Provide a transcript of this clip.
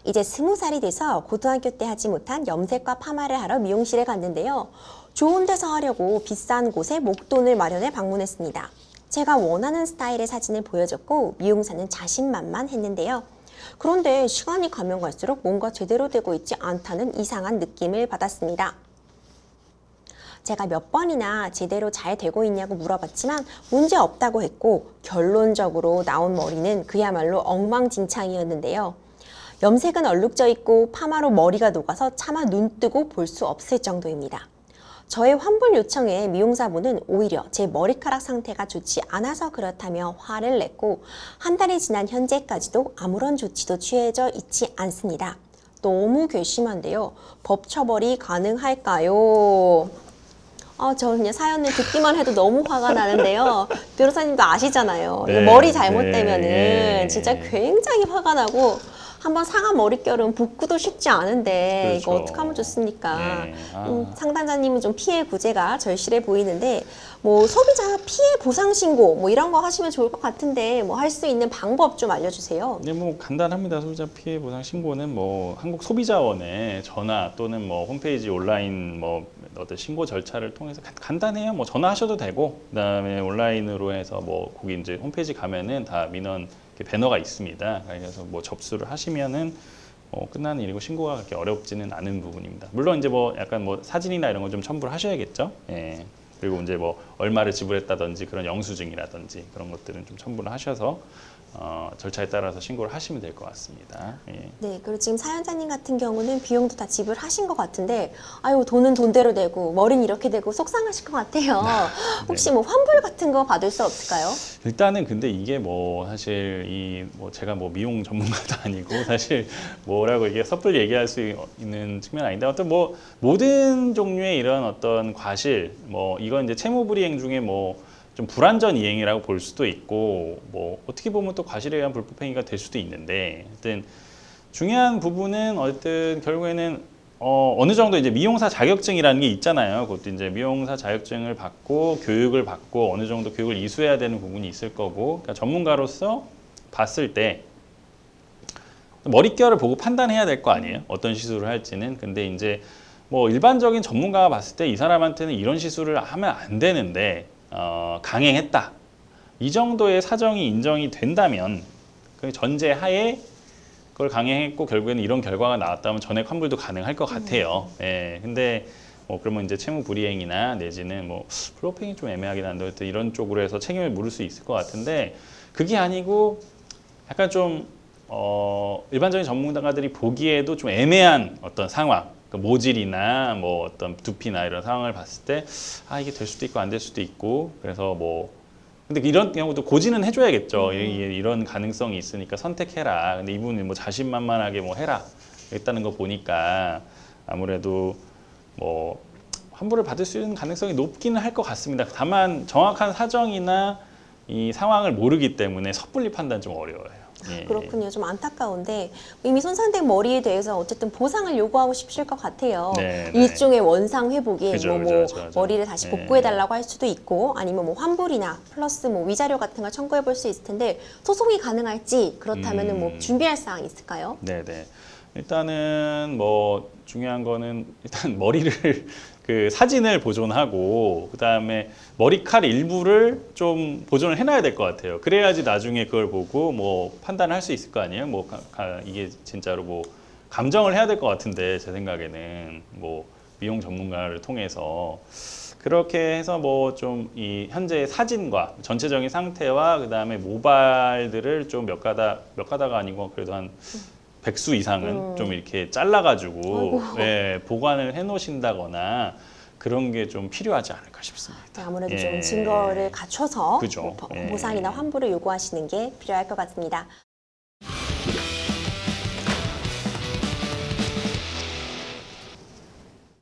이제 20살이 돼서 고등학교 때 하지 못한 염색과 파마를 하러 미용실에 갔는데요. 좋은 데서 하려고 비싼 곳에 목돈을 마련해 방문했습니다. 제가 원하는 스타일의 사진을 보여줬고 미용사는 자신만만했는데요. 그런데 시간이 가면 갈수록 뭔가 제대로 되고 있지 않다는 이상한 느낌을 받았습니다. 제가 몇 번이나 제대로 잘 되고 있냐고 물어봤지만 문제 없다고 했고 결론적으로 나온 머리는 그야말로 엉망진창이었는데요. 염색은 얼룩져 있고 파마로 머리가 녹아서 차마 눈 뜨고 볼 수 없을 정도입니다. 저의 환불 요청에 미용사분은 오히려 제 머리카락 상태가 좋지 않아서 그렇다며 화를 냈고 한 달이 지난 현재까지도 아무런 조치도 취해져 있지 않습니다. 너무 괘씸한데요. 법 처벌이 가능할까요? 저 그냥 사연을 듣기만 해도 너무 화가 나는데요. 변호사님도 아시잖아요. 네, 머리 잘못되면은 네. 진짜 굉장히 화가 나고 한번 상한 머릿결은 복구도 쉽지 않은데 그렇죠. 이거 어떻게 하면 좋습니까? 네. 상담자님은 좀 피해 구제가 절실해 보이는데 뭐 소비자 피해 보상 신고 뭐 이런 거 하시면 좋을 것 같은데 뭐 할 수 있는 방법 좀 알려주세요. 네, 뭐 간단합니다. 소비자 피해 보상 신고는 뭐 한국 소비자원에 전화 또는 뭐 홈페이지 온라인 뭐 어떤 신고 절차를 통해서 간단해요. 뭐 전화하셔도 되고 그다음에 온라인으로 해서 뭐 거기 이제 홈페이지 가면은 다 민원 배너가 있습니다. 그래서 뭐 접수를 하시면은 끝나는 일이고 신고가 그렇게 어렵지는 않은 부분입니다. 물론 이제 뭐 약간 뭐 사진이나 이런 거 좀 첨부를 하셔야겠죠. 예. 그리고 이제 뭐 얼마를 지불했다든지 그런 영수증이라든지 그런 것들은 좀 첨부를 하셔서 절차에 따라서 신고를 하시면 될 것 같습니다. 예. 네, 그리고 지금 사연자님 같은 경우는 비용도 다 지불하신 것 같은데 아유 돈은 돈대로 내고 머리는 이렇게 되고 속상하실 것 같아요. 혹시 뭐 환불 같은 거 받을 수 없을까요? 일단은 근데 이게 뭐 사실 뭐 제가 뭐 미용 전문가도 아니고 사실 뭐라고 이게 섣불리 얘기할 수 있는 측면은 아닌데 어떤 뭐 모든 종류의 이런 어떤 과실 뭐 이건 이제 채무불이행 중에 뭐 좀 불완전 이행이라고 볼 수도 있고 뭐 어떻게 보면 또 과실에 의한 불법행위가 될 수도 있는데 하여튼 중요한 부분은 어쨌든 결국에는 어느 정도 이제 미용사 자격증이라는 게 있잖아요. 그것도 이제 미용사 자격증을 받고 교육을 받고 어느 정도 교육을 이수해야 되는 부분이 있을 거고 그러니까 전문가로서 봤을 때 머릿결을 보고 판단해야 될 거 아니에요. 어떤 시술을 할지는. 근데 이제 뭐 일반적인 전문가가 봤을 때 이 사람한테는 이런 시술을 하면 안 되는데 강행했다. 이 정도의 사정이 인정이 된다면 그 전제하에 그걸 강행했고 결국에는 이런 결과가 나왔다면 전액 환불도 가능할 것 같아요. 예. 근데 뭐 그러면 이제 채무 불이행이나 내지는 뭐 불법행위 좀 애매하긴 한데 이런 쪽으로 해서 책임을 물을 수 있을 것 같은데 그게 아니고 약간 좀 일반적인 전문가들이 보기에도 좀 애매한 어떤 상황, 그 모질이나 뭐 어떤 두피나 이런 상황을 봤을 때 이게 될 수도 있고 안 될 수도 있고 그래서 뭐 근데 이런 경우도 고지는 해줘야겠죠. 이런 가능성이 있으니까 선택해라. 근데 이분은 뭐 자신만만하게 뭐 해라. 했다는 거 보니까 아무래도 뭐 환불을 받을 수 있는 가능성이 높기는 할 것 같습니다. 다만 정확한 사정이나 이 상황을 모르기 때문에 섣불리 판단 좀 어려워요. 예. 그렇군요. 좀 안타까운데 이미 손상된 머리에 대해서 어쨌든 보상을 요구하고 싶으실 것 같아요. 네, 일종의 원상 회복이 그죠, 그죠. 머리를 다시 복구해달라고 할 수도 있고 아니면 뭐 환불이나 플러스 뭐 위자료 같은 걸 청구해 볼 수 있을 텐데 소송이 가능할지 그렇다면은 뭐 준비할 사항이 있을까요? 네네. 일단은 뭐 중요한 거는 일단 머리를 그 사진을 보존하고 그다음에 머리칼 일부를 좀 보존을 해놔야 될 것 같아요. 그래야지 나중에 그걸 보고 뭐 판단을 할 수 있을 거 아니에요. 뭐 이게 진짜로 뭐 감정을 해야 될 것 같은데 제 생각에는 뭐 미용 전문가를 통해서 그렇게 해서 뭐 좀 이 현재 사진과 전체적인 상태와 그다음에 모발들을 좀 몇 가다가 아니고 그래도 한 100수 이상은 좀 이렇게 잘라가지고 보관을 해놓으신다거나 그런 게 좀 필요하지 않을까 싶습니다. 네, 아무래도 좀 증거를 갖춰서 그죠. 보상이나 환불을 요구하시는 게 필요할 것 같습니다.